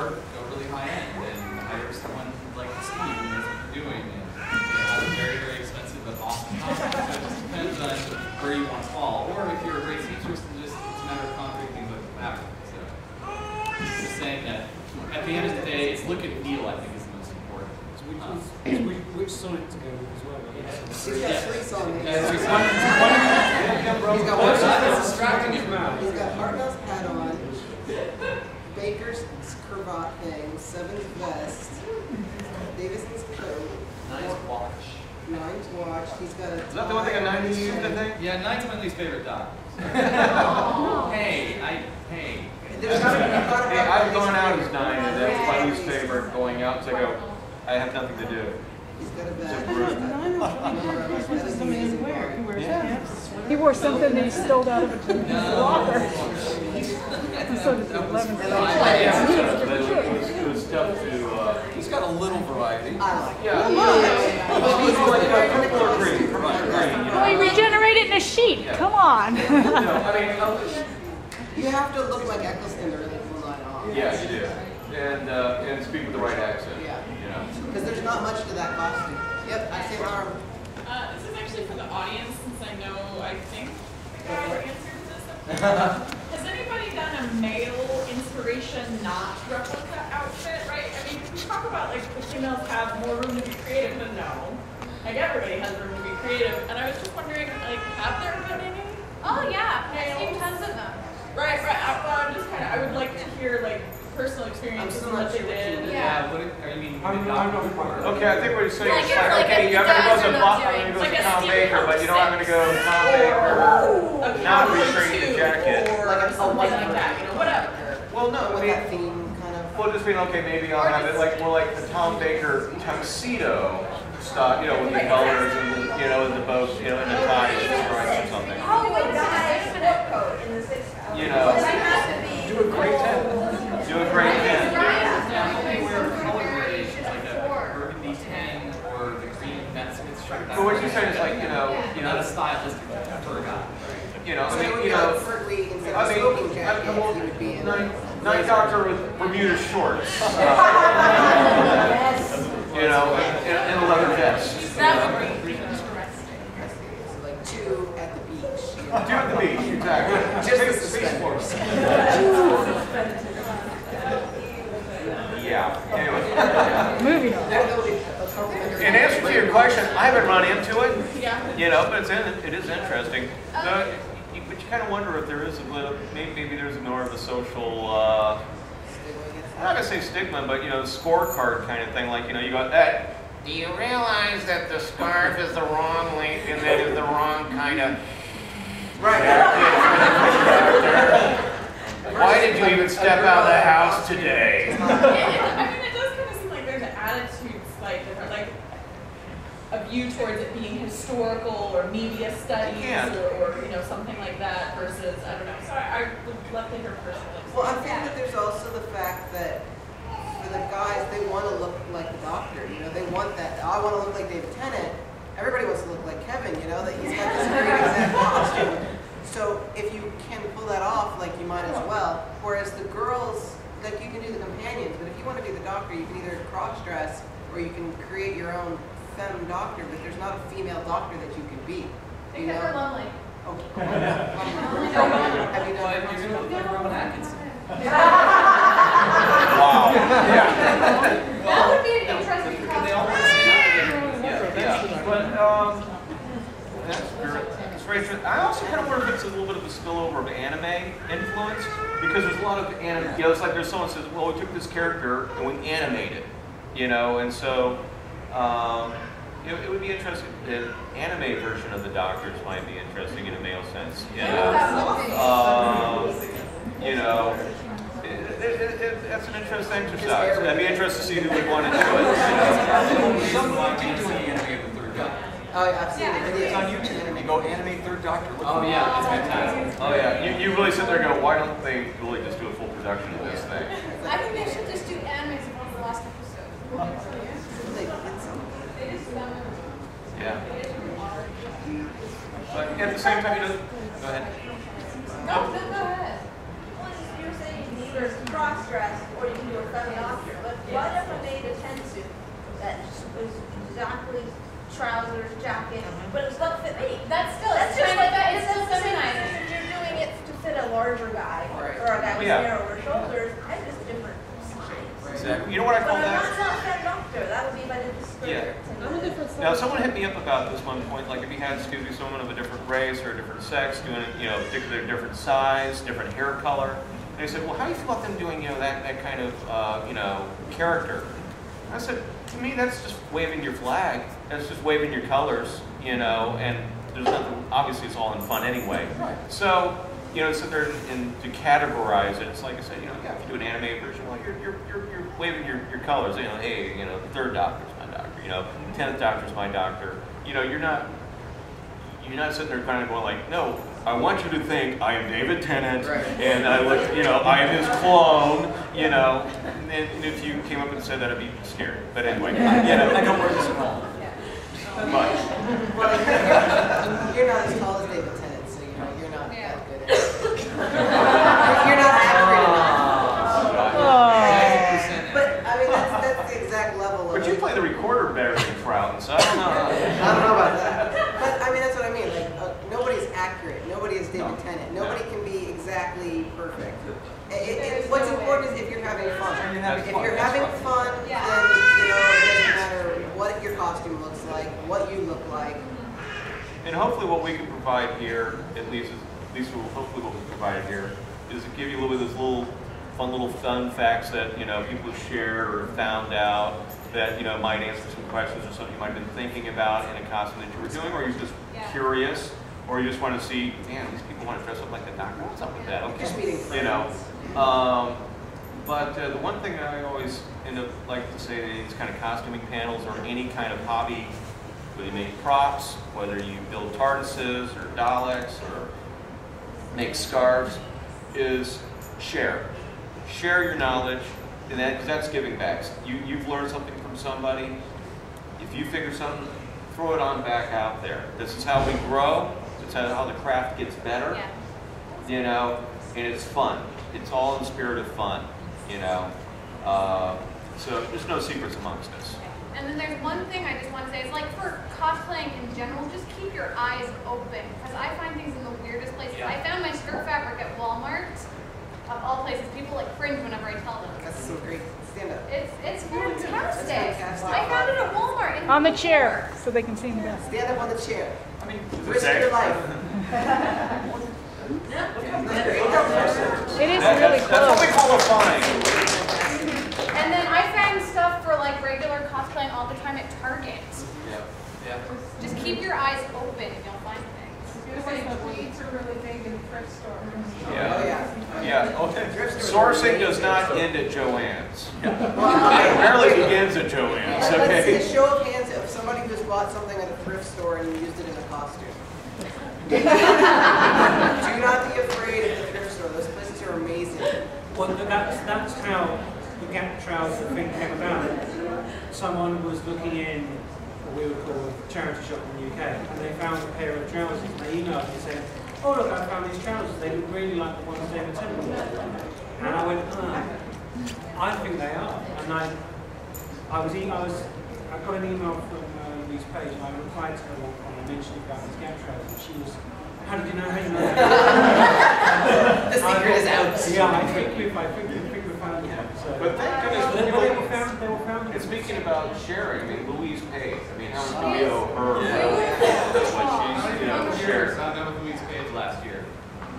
or go really high end and hire someone like Steve who knows what they're doing and have a very, very expensive but awesome conference. So it just depends on where you want to fall. Or if you're a great seamstress, it's a matter of conquering things like the fabric. So just saying that at the end of the day, it's look and feel, I think, is the most important. Which sonnet to go with as well? He's got 3 songs. He's got one shot that's distracting him. He's got Hartnell's hat on, Baker's cravat thing, Seven's vest, Davison's coat, Nine's watch. Nine's watch. He's got a. Is that the one thing a 9 is used, I think? Yeah, Nine's my least favorite dog. Hey. Hey, I've gone out as 9, and that's my least favorite going out, so I go, I have nothing to do. He's got a It's a bag. brute. That is amazing. He wears pants. He wore something that he stole out of a locker. So does the 11th. It was tough to, He's got a little variety. I like it. yeah. Well, he regenerated in a sheet. Come on. You have to look like Eccleston to really pull that off. Yeah, you do. And speak with the right accent. Yeah. You know. Because there's not much to that costume. Yep, I see an arm. This is actually for the audience, since I know, I think I got your answer to this. Has anybody done a male inspiration not replica outfit, right? I mean, we talk about like the females have more room to be creative, but no. Like everybody has room to be creative. And I was just wondering, like, have there been any? Oh yeah, I've seen tons of them. Right. Well, I'm just kind of, I would like to hear like personal experiences and what they did. Yeah, what you mean? Okay, I think what you're saying Like, is it's like, like okay, if you the have to go guys to are not Tom doing- like a Tom Steve Baker, but you're not going to go Tom Baker. A Not cowboy restrain the suit jacket. or Like a something white like that, you know, whatever. Well, no, With I that mean, theme kind of. well, just being okay, maybe I'll have it like more like the Tom Baker tuxedo style, you know, with the colors and the, you know, and the bows, you know, and the tie and the stripes or something. Oh, wait, guys, sport coat in the 6th. You know, That has to be. do a great 10. Do a great 10. Definitely wear color gradations like a burgundy 10 or the green Matt Smith shirt. But what you're saying is like, you know, Not a stylistic for a guy. you know, I So mean, when you you have know, Fertley instead I of mean, smoking jacket, he would be in. Night Doctor with Bermuda shorts. You know, and a leather vest. That would be So like 2 at the beach. Do at the beach, exactly. Just the Space Force. Yeah. Anyway. Moving on. In answer to your question, I haven't run into it. Yeah. You know, but it is interesting. But you kind of wonder if there is a little, maybe there's more of a social, I'm not gonna say stigma, but you know, scorecard kind of thing. Like, you know, you go, do you realize that the scarf is the wrong length and that is the wrong kind of? Right. Why did you even step out of the house today? I mean, it does kind of seem like there's attitudes like different, like a view towards it being historical or media studies or you know, something like that versus, I don't know. So I would love to hear personal experience. Well, I think that there's also the fact that for the guys, they want to look like the Doctor. You know, they want that. I want to look like David Tennant. Everybody wants to look like Kevin. You know, that he's got this great exact costume. So if you can pull that off, like you might as well. Whereas the girls, like you can do the companions, but if you want to be the Doctor, you can either cross dress or you can create your own femme Doctor. But there's not a female Doctor that you can be. You Except for know? Lumley. Okay. Have you Well, done if you're going to look like Rowan Atkinson. Wow. Yeah. That would be an interesting Because they all want to see how Yeah. But that's very interesting. I also kind of wonder if it's a little bit of a spillover of anime influence, because there's a lot of anime. You know, it's like there's someone says, "Well, we took this character and we animated," you know, and so it would be interesting. The anime version of the Doctors might be interesting in a male sense. You know, you know. That's an interesting exercise. I'd be interested to see who would want to do it. Someone do an anime of the Third Doctor. Oh, yeah, I've seen it. It's on YouTube. You go anime Third Doctor. Oh yeah, it's fantastic. Oh yeah, you really sit there and go, why don't they really just do a full production of this thing? I think they should just do animes of one of the last episodes. They did something. They just Yeah. But at the same time, you know, go ahead. No, go ahead. You're saying either cross-dress or you can do a feminine what if I made a 10 suit that was exactly trousers, jacket, but it was not fit me? That's still, That's it's just kind of, like, it's still feminizing. if you're doing it to fit a larger guy, Right. or a guy with Yeah. narrower shoulders, I'm just different size. Exactly. You know what I But call I'm that? not that doctor, that would be if I did the skirt. Yeah. I'm a different size. Now, someone hit me up about this one point, like if you had, excuse me, someone of a different race or a different sex doing it, you know, particularly different size, different hair color. They said, well, how do you feel about them doing, you know, that kind of, you know, character? I said, to me, that's just waving your flag. That's just waving your colors, you know, and there's nothing, obviously it's all in fun anyway. Right. So, you know, sit there and to categorize it, it's like I said, you know, yeah, if you do an anime version, well, you're waving your colors. You know, hey, you know, the third doctor's my doctor. You know, the 10th doctor's my doctor. You know, you're not sitting there kind of going like, no, I want you to think I am David Tennant, Right. and I look, you know, I am his clone. You know, and if you came up and said that, it'd be scary. But anyway, you know, I don't wear this at all. much. Well, you're not as tall as David Tennant, so you know you're not Yeah. that good at it. You're not accurate enough. Oh. But I mean, that's the exact level of. But you play the recorder better than Trout, so I don't know. I don't know about that. But I mean, that's what I mean. Like, nobody's accurate. Nobody is David No. Tennant. No. Nobody can be exactly perfect. What's important is if you're having fun. That's If fun, you're that's having fun. fun, Yeah. then you know it doesn't matter what your costume looks like, what you look like. And hopefully what we can provide here, at least hopefully what we provided here, is to give you a little bit of those little fun facts that, you know, people shared or found out that, you know, might answer some questions or something you might have been thinking about in a costume that you were doing, or you're just curious, or you just want to see, man, these people want to dress up like the doctor. What's up with that? Okay. Just meeting You know. friends. But the one thing that I always end up like to say in these kind of costuming panels or any kind of hobby, whether you make props, whether you build TARDISes or Daleks or make scarves, is share. Share your knowledge, and that's giving back. You've learned something from somebody. If you figure something, throw it on back out there. This is how we grow. It's how the craft gets better. Yeah. You know, and it's fun. It's all in the spirit of fun. You know, so there's no secrets amongst us. And then there's one thing I just want to say, it's like for cosplaying in general, just keep your eyes open, because I find things in the weirdest places. Yeah. I found my skirt fabric at Walmart, of all places. People like cringe whenever I tell them. That's some great stand-up. It's fantastic. fantastic. I found it at Walmart. On the chair, so they can see me better. Stand up on the chair. I mean, Risk your life. It is really That's what we close. call a fine. And then I found stuff for like regular cosplaying all the time at Target. Yeah. Yeah. Just keep your eyes open and you'll find things. Tweets are really big in thrift stores. Oh, Yeah. yeah. Yeah. Okay. Sourcing does not end at Joann's. It Well, rarely begins at Joann's. let's see Okay. a show of hands of somebody who's bought something at a thrift store and used it as a costume. Do not be afraid of the thrift store. Those places are amazing. Well, that's how the Gap trouser thing came about. Someone was looking in what we would call a charity shop in the UK, and they found a pair of trousers, and they emailed me saying, "Oh look, I found these trousers. They look really like the ones David Tennant wore." And I went, I think they are. And I got an email from Louise Page, and I replied to her one time. I mentioned about these Gap trousers, and she was, "How did you know? How did you know?" The secret is out. Yeah, I think we found it. So. But thank goodness, But you they know, were found. and speaking about sharing, I mean, Louise Page, I mean, how much do She we is- owe her? Yeah. What she's, you know, shared. Years. I met with Louise Page last year.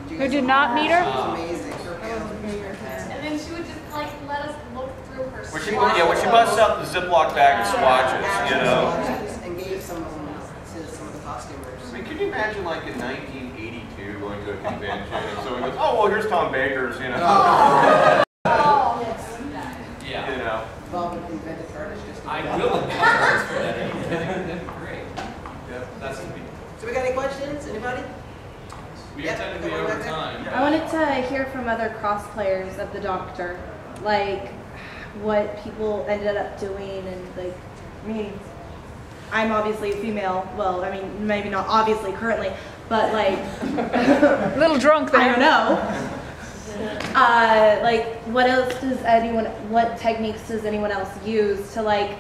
Who did not meet her? Amazing. And then she would just like let us look through her When she, swatches. when she busts out the Ziploc bag of swatches, you know. And gave some of them to some of the I costumers. mean, can you imagine like in 1982 going to a convention and someone goes, "Oh, well, here's Tom Baker's," you know. Oh, Yeah. You know. Bob invented artists just to I do that. will invent cards for that. That'd be great. Yeah. That's gonna be. So we got any questions? Anybody? We Yeah, are technically go over back there. time. I wanted to hear from other cosplayers of the Doctor, like what people ended up doing, and like, I mean, I'm obviously a female. Well, I mean, maybe not obviously currently, but like, A little drunk I there. don't know. Like, what techniques does anyone else use to, like,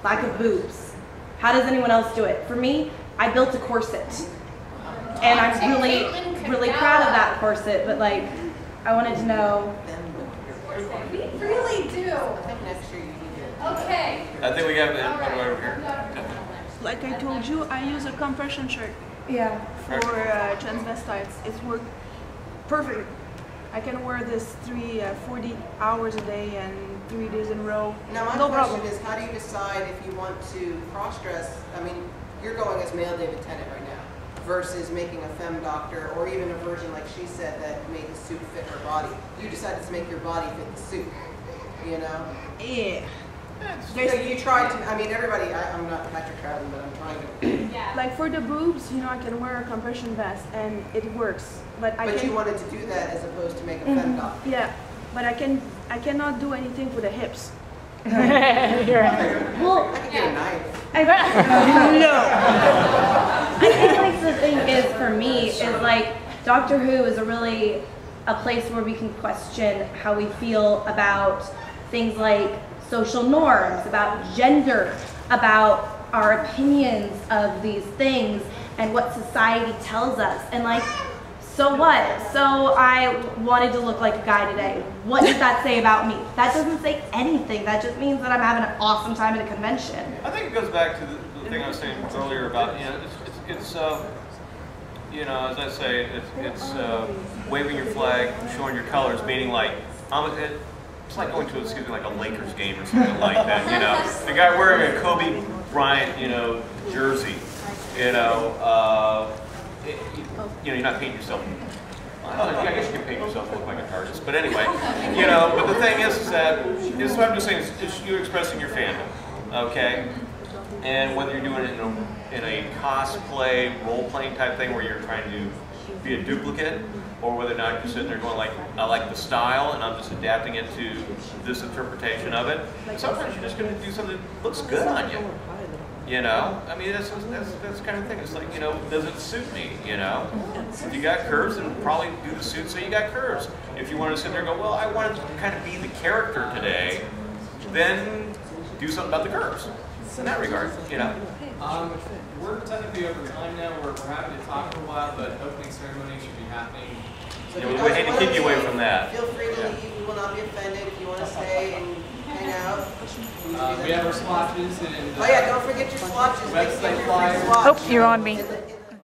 lack of boobs? How does anyone else do it? For me, I built a corset. And I'm really proud of that corset, but, like, I wanted to know. We really do. I think next year you need it. Okay. I think we got it over here. Like I told you, I use a compression shirt Yeah. for transvestites. It's worked perfect. I can wear this 40 hours a day and 3 days in a row. Now my No question problem. is, how do you decide if you want to cross-dress? I mean, you're going as male David Tennant right now, versus making a femme doctor, or even a version like she said that made the suit fit her body. You decided to make your body fit the suit, you know? Yeah. So you tried to, I mean, everybody, I'm not Patrick Troughton, but I'm trying to. Yeah. Like for the boobs, you know, I can wear a compression vest and it works. But But you wanted to do that as opposed to make a femme doctor. Yeah, but I cannot do anything for the hips. Well, I could get a knife. I think like the thing is for me is like Doctor Who is a place where we can question how we feel about things like social norms, about gender, about our opinions of these things and what society tells us. And like, so what? So I wanted to look like a guy today. What does that say about me? That doesn't say anything. That just means that I'm having an awesome time at a convention. I think it goes back to the thing I was saying earlier about, you know, it's you know, as I say, it's waving your flag, showing your colors, meaning like, it's like going to, excuse me, like a Lakers game or something like that, you know. The guy wearing a Kobe Bryant, you know, jersey, you know, you know, you're not painting yourself. Well, I guess you can paint yourself to look like an artist, but anyway, you know. But the thing is that what I'm just saying is you expressing your fandom, okay? And whether you're doing it in a cosplay, role-playing type thing where you're trying to be a duplicate, or whether or not you're sitting there going like, I like the style and I'm just adapting it to this interpretation of it. And sometimes you're just going to do something that looks good on you. You know, I mean, that's the kind of thing. It's like, you know, does it suit me? You know, if you got curves, then probably do the suit so you got curves. If you want to sit there and go, well, I want to kind of be the character today, then do something about the curves. In that regard, you know. We're technically over time now. We're happy to talk for a while, but opening ceremony should be happening. So Yeah, if we you guys hate to wanna keep you away leave, from that. Feel free to leave. We will not be offended. If you want to stay and hang out. We have our swatches and Oh yeah, don't forget your swatches. Website Make sure your flyer. swatch. Oh, you're on me. In the